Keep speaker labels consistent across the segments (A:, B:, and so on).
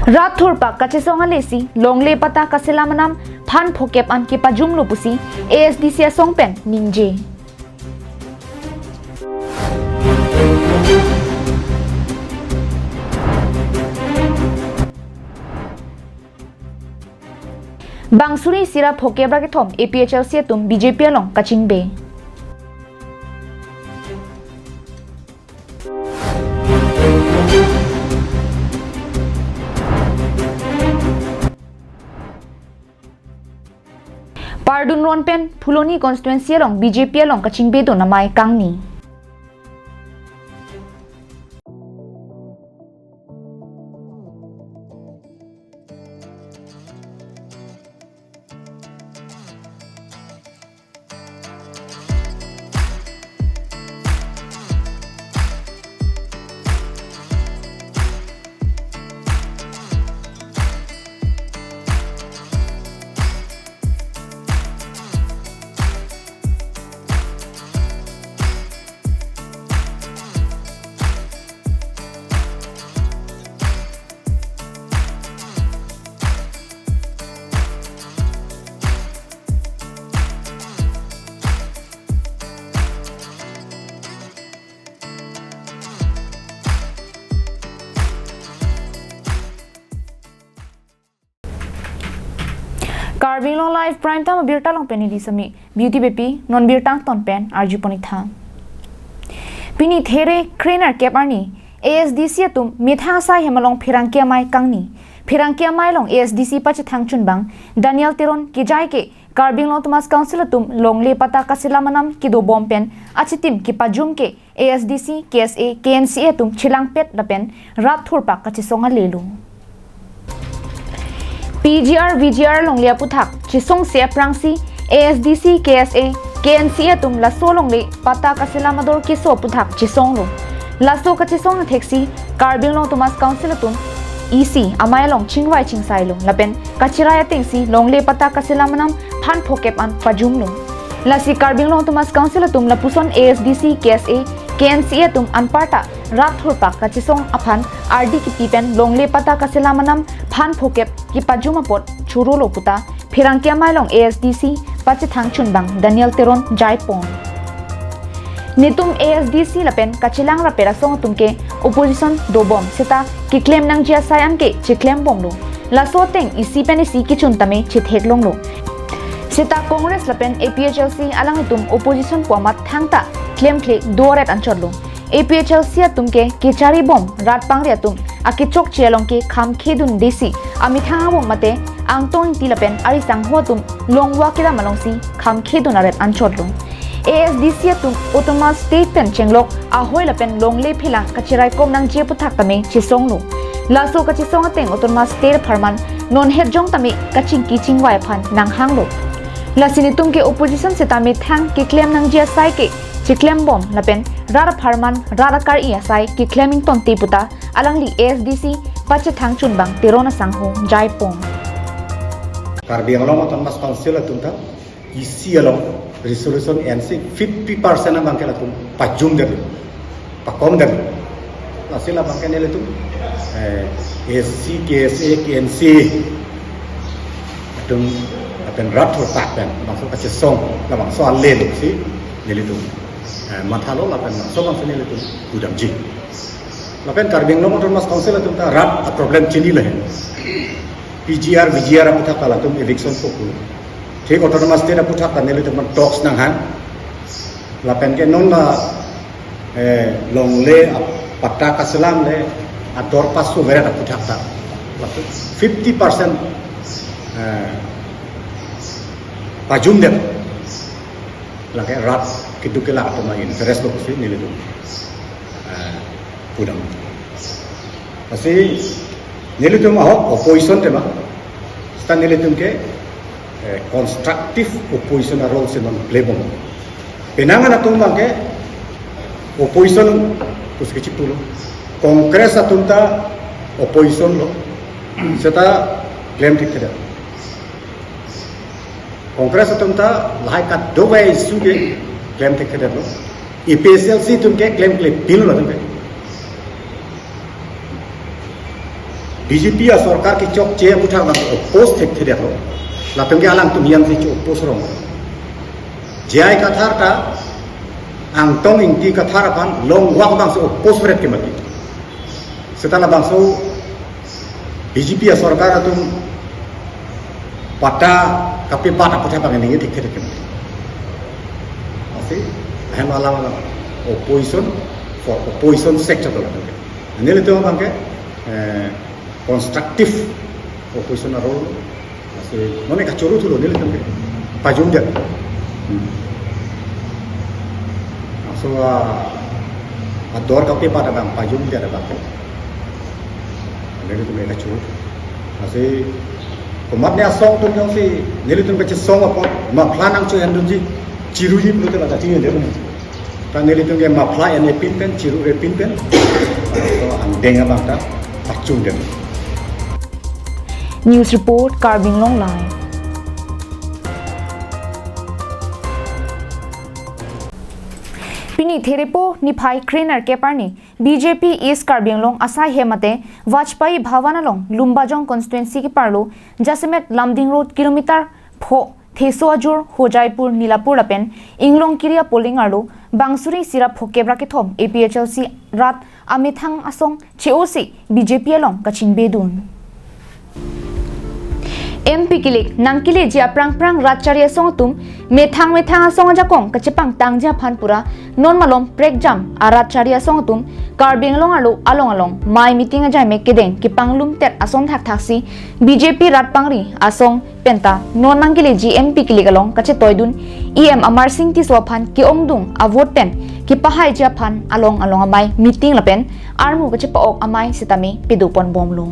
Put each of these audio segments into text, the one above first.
A: राथुर पाक कचेसोंग लेसी लोंगले पता कसेला मनम फान फोकेप अन के पाजुम लोपुसी ASDC सोंग पेन निंजे बांसुरी सिरा फोकेब्रा के थोम APHL से तुम BJP अलोंग कचिंग बे पार्डुन रोनपेन फुलोनी कॉन्स्टिट्यूएंसी अलोंग BJP अलोंग कचिंग बे दो नमाय कांगनी कार्बिंग लो लाइव प्राइम टाइम बिरटा लोंग पेनी दिसमी ब्यूटी बेपी नॉन बिरटा टोन पेन आरजी पोनिथा पिनी थेरे क्रेनर केपारनी ASDC तुम मिथा सा हेमलोंग फिरांकिया माय कांगनी फिरांकिया माय लोंग ASDC पच थांगचुन बांग दानियल तेरोन की जाय के कार्बिंग लो तमास काउंसिल तुम लोंगले पता कसिला मनम की दो बॉम्ब पेन अचितिम की पाजुम के ASDC KSA KNCA तुम छिलांग पेट लपेन राथुर पाक कचिसोंगा लेलु PGR VGR लोंगलिया पुथाक चिसोंग से प्रांसी ASDC KSA KNCA तुम लसो लोंगले पता कसिला मदोर किसो पुथाक चिसोंग लो लसो कचिसोंग थेक्सी कार्बिंग लो तुमास काउंसिल तुम EC अमाय लोंग चिंगवाई चिंगसाई लो लपेन कचिराया तेंसी लोंगले पता कसिला मनम फान फोकेप अन पाजुम लो लसी कार्बिंग लो तुमास काउंसिल तुम लपुसोन ASDC KSA KNCA तुम अनपाटा राथुर पाक कचिसोंग अफान RD की पीपेन लोंगले पता कसिला मनम फान फोकेप की पाजुमा पोट छुरो लोपुता फिरांकिया मायलोंग ASDC पच थांगचुन बांग दानियल तेरोन जायपोन नितुम ASDC लपेन कचिलांग रपेरा सोंग तुमके ओपोजिशन दो बॉम सेता की क्लेम नंग जिया सायम के चिक्लेम बॉम लो लासो तेंग इसी पेन इसी की चुन तमे चिथेक लोंग लो सेता कांग्रेस लपेन APHLC अलंग तुम ओपोजिशन को मत थांगता क्लेम क्ले दोरेट अंचर लो APHLC तुमके केचारी बॉम रात पांगरिया तुम आके चोक चेलोंग के खाम खेदुन देसी अमिथा बॉम मते आंगतोंग तिलपेन अरि सांगहो तुम लोंगवा केदा मलोंगसी खाम खेदुन अरेट अंचर लो ASDC तुम ओटोमा स्टेट पेन चेंगलोक ahoy लपेन लोंगले फिला कचिराय कोम नंग जे पुथाक तमे चिसोंग लो लासो कचिसोंग तेंग ओटोमा स्टेट फरमान नॉन हेड जोंग तमे कचिंग कीचिंग वाय फान नंग हांग लो लसिनी तुम के ओपोजिशन से तमे थांग के क्लेम नंग जे साइ के चिक्लेम बॉम लपेन रारा फरमान रारा कार इया साइ के क्लेमिंग तोन तिपुता अलंगली ASDC पच थांगचुन बांग तेरोना सांगहो जायपोंग
B: कार्बी आंगलोंग तमास काउंसिल तुमता EC along resolution NC 50% ang bangkela tum pajum delu pakom delu lasila bangkela tum SC KSA KNC tum apen rathur pakan masuk ke song lamang soal len si nili tum mathalo lapen so bang nili tum udam ji lapen karbing long tum mas council tum ta rat problem chini leh PGR VGR aputha kala tum election pokul ठीक autonomous state पुठा करने ले तुम talks नंगहान लापेन के non ला लोंगले पट्टा कसलाम ले अदोर पासो वेरे ता पुठा ता 50% पाजुम दे लगे रात किदु के ला तो मा इंटरेस्ट लो कुछ नीले तुम पुडम असे नीले तुम हो अपोजिशन ते मा स्टा नीले तुम के constructive opposition role se non plebom penangan atung bangke opposition kuski cipulo kongres atunta opposition lo seta claim tikeda kongres atunta lai ka do way suge claim tikeda lo EPSLC tumke claim pil lo tumke BJP या सरकार की चौक चे पुठा बang oppose tek थे देखो लातंगे आlang तुम yang से oppose rong jai kathar ta ang tong ingti kathar apan long wak bang se oppose berat ke mati setelah bang so BJP ya सरकार तुम pata kapi pata puठा bang ini tek थे mati masih hem alang opposition for opposition sector to latange ini le to bang ke constructive opposition role masih none ka churu tu ni le tange pajum dia so ador kapi pada bang pajum dia ada bang ni tu me ka churu masih komatnya song tu yang si ni le tu ka song apa ma planang chu handun ji ciru ji perlu tak tinggal dia ni kan ni le tu ma plan and pin pen ciru re pin pen so ang denga bang ta pacung dia
A: News report Carbing Long Live. Pini Therepo Niphai Craner Keparni BJP East Carbing Long Asai Hemate Vajpayee Bhavanalong Lumbajong constituency ki parlo Jasimet Lamding Road kilometer pho Thesojur Hojaipur Nilapur Lapen Inglong Kiria polling arlo Bangsuri Sira Phokebra ke thom APHLC Rat Amithang Asong COC BJP along Kachin Bedun MP kilik nangkile jia prang prang ratcharia song tum methang asong jakong kachepang tangja phanpura non malom prek jam aratcharia song tum karbing long along mai meeting ajai me kedeng ki panglum tet asong thak thaksi BJP rat pangri asong penta non nangkile ji MP kilik along kache toidun EM Amar Singh ti swaphan ki ongdung a vote pen ki pahai jia phan along amai meeting lapen armu kache paok amai sitami pedupon bomlo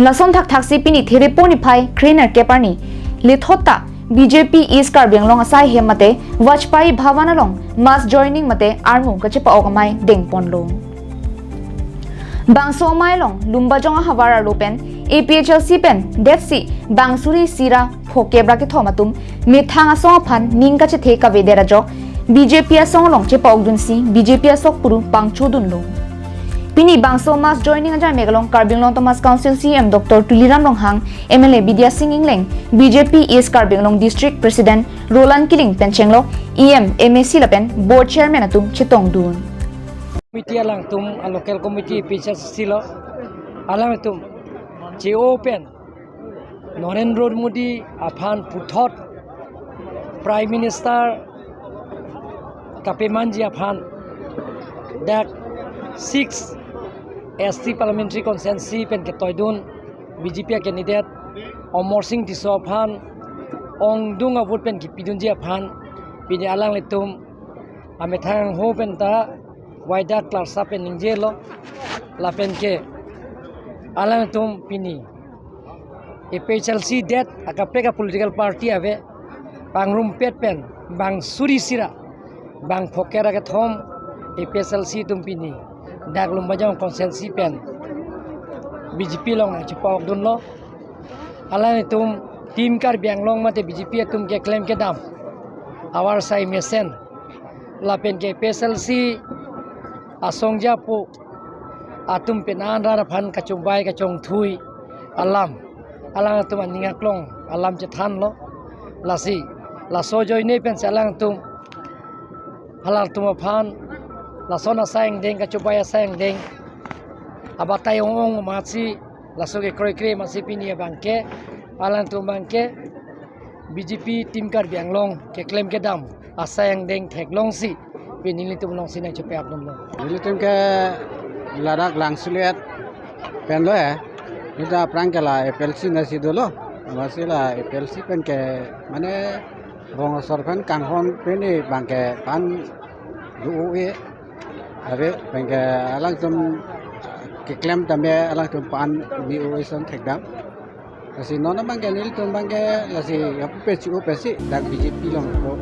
A: Lason thak thaksi pini Therepo Niphai Craner Keparni Lithota BJP East Carbing Long Asai Hemate Vajpayee Bhavanalong mass joining mate armu kachepa okamai dengponlo Bangso Mailong Lumbajong Havara Lopen APHLC pen Detsi Bangsuri Sira Phokebra ke thomatum methang asong phan ning kache the ka vedera jo BJP asong long chepa ogdunsi BJP asok puru pangchodunlo Pini Bangso Mass joining ajay Megalong Carbing Long Thomas Council CM Dr. Tuliram Longhang MLA Bidya Singh Ingleng BJP East Carbing Long District President Roland Kiling Penchenglo EM MAC Lapen Board Chairman atum Chitong Dun
C: Committee alang tum a local committee pitches silo alang tum che open Narendra Modi aphan puthot Prime Minister Kapemanji aphan that 6 SC parliamentary constituency pen ke toidun BJP candidate Omor Singh Tisophan Ongdung avut pen ki pidunji aphan pini alang letum amethang ho pen ta waida klarsa pen ningjelo la pen ke alang letum pini APHLC det akapeka political party ave pangrum pet pen bang suri sira bang phokera ke thom APHLC tum pini dak lumbajang konsensi pen BJP long chipok dun lo alai tum team kar bianglong mate BJP tum ke claim ke dam awar sai mesen la pen ke APHLC asongja pu atum penan ra phan kachumbai kachong thui alam tum aningaklong alam che than lo lasi la so joine pen salang tum halal tum phan Lasona sayang deng kacupaya sayang deng abatai ong masih lasoge kre masih pini bangke alang tu bangke BJP tim kar bianglong ke claim ke dam asayang deng theklong si pini litum long sinai chupe apnum lo
D: litum ke ladak langsuliat pen lo ya kita prangkala APHLC nasi dulu masih lah APHLC pen ke mana rong sorkan kanghon peni bangke pan UE Abe bangke alang tum ke claim tambe alang tum pan BOE son thekdam lasi nona bangke nil tum bangke lasi apu pesi dak BJP long ko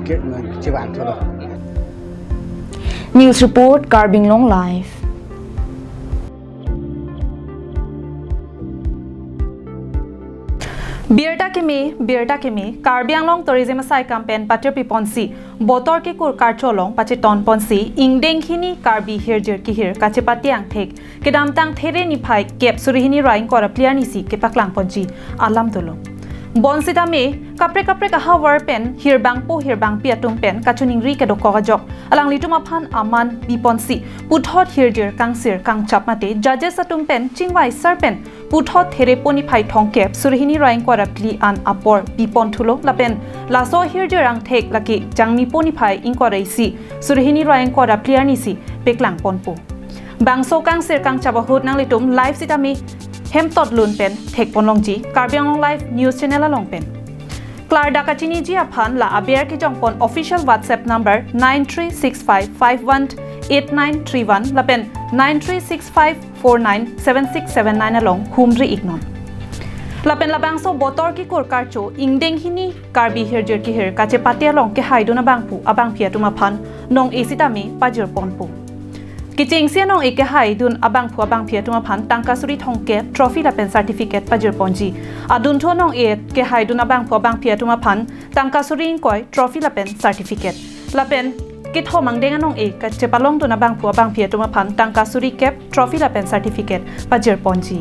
D: ke chiwan tholo
A: News report Carbing Long Live
E: Beerta kemi Karbi Anglong tourism sai campaign patir pi ponsi botor ki kur karcholong pachiton ponsi ingdeng hini Karbi hirjir ki hir kachepatiang thek kedam tang there ni phai kep surihini rain kora player ni si ke paklang ponji alam tolo bonsita me kapre ka war pen hirbang pi atum pen kachuning ri ke do kogajok alang lituma phan aman bi ponsi puthot hirjir kangsir kang chapmate judges atum pen chingwai serpen puthot there poni phai thongkep surihini rain kora pli an apor bi pon thulo lapen laso hirjir ang thek laki jangmi poni phai inkorai si surihini rain kora player ni si peklang ponpo bangso kangsir kang chabahut nang litum live sitami hem tot lun pen thek ponlongji Karbi Anglong live news channel along pen Klar dakachini ji aphan la aber ki jongpon official WhatsApp number 9365518931 la pen 9365497679 along humri ignon la pen la bangso botor ki kor karcho ingdeng hini Karbi hirjir ki hir kache patia long ke haiduna bangpu abang phia tuma phan nong esitami pajur ponpu Kiching sianong ike hai dun abang phia tuma phan tangkasuri thongke trophy la pen certificate pajur ponji adun thonong e ke hai dun abang phia tuma phan tangkasuri koi trophy la pen certificate la pen ki thomang deng anong e ka chepalong dun abang phia tuma phan tangkasuri cap trophy la pen certificate pajur ponji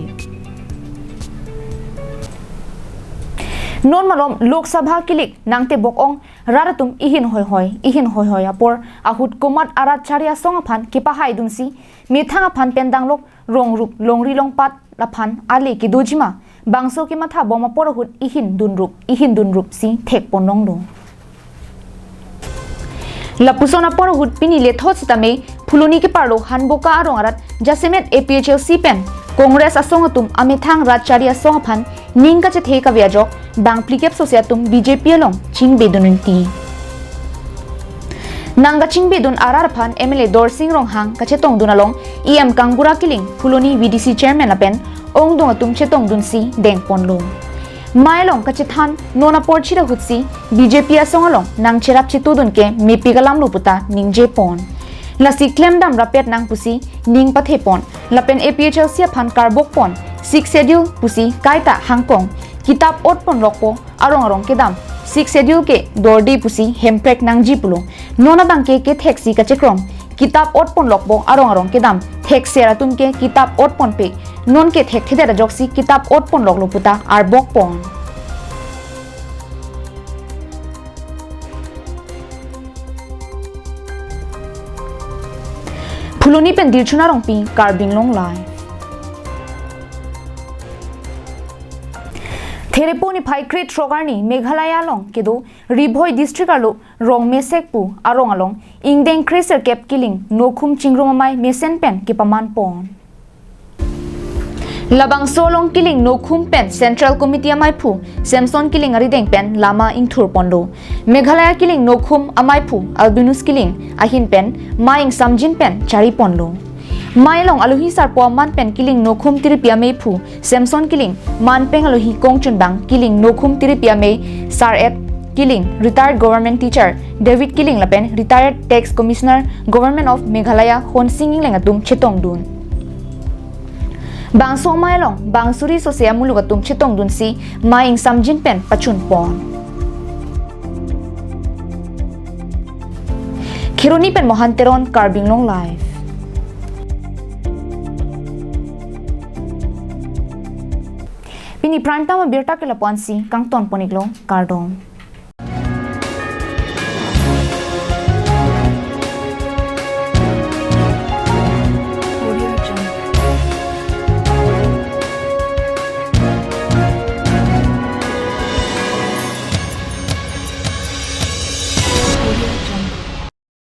E: Non malom Lok Sabha kilik nangte bokong raratum ihin hoi apor ahut komat arat charia song phan kipahai dunsi mithanga phan pendang lok rongruk longri longpat la phan ale ki dojima bangso ki matha boma porahut ihin dunrup si thek ponong do lapusona porahut pini le thot sitame phuluni ki parlo hanboka arong arat jasemet APHLC pen Congress asongatum amethang ratcharia song phan ningka che theka viajok bang plikep sosiatum BJP along chingbe dununti nanga chingbe dun arar phan MLA Dorsing Ronghang kachetong dunalong EM Kangbura kiling Phuloni VDC chairman apen ongdong atum chetong dunsi deng ponlong mailong kachethan nona porchira hutsi BJP asongalong nang cherap chitudun ke mepigalam luputa ningje pon Lasi klem dam rapet nang pusi ning pathe pon lapen APHLC phan karbok pon 6 schedule pusi kaita hangkong kitab ot pon lokpo arong kedam 6 schedule ke dordi pusi hemprek nang jipulo nona bangke ke thexi ka chekrom kitab ot pon lokpo arong kedam thek sera tumke kitab ot pon pe non ke thek thedera joksi kitab ot pon loklo puta arbok pon Phuloni pen dirchuna rongpi Karbi Anglong live Thereponi phai kret trogarni Meghalaya long kedo Ribhoi district alo rong mesekpu arong along ingdeng kreser kep killing nokhum chingromamai mesen pen kipaman pon Labang solong killing nokhum pen Central Committee amai phu Samson killing arideng pen lama ingthur pondo Meghalaya killing nokhum amai phu albinus killing ahin pen maing samjin pen chari ponlo Mailong aluhi sarpo man pen killing nokhum tiripia me phu Samson killing man peng aluhi kongchun bang killing nokhum tiripia me sar et killing retired government teacher David killing lapen retired tax commissioner government of Meghalaya hon singing lengatum chetong dun Bangso mailong bangsuri sosia mulugatum chetong dun si maing samjin pen pachun pon Khironi pen mohanteron Karbi Anglong live Pini prime time berta ke laponsi kang ton poniglo kardong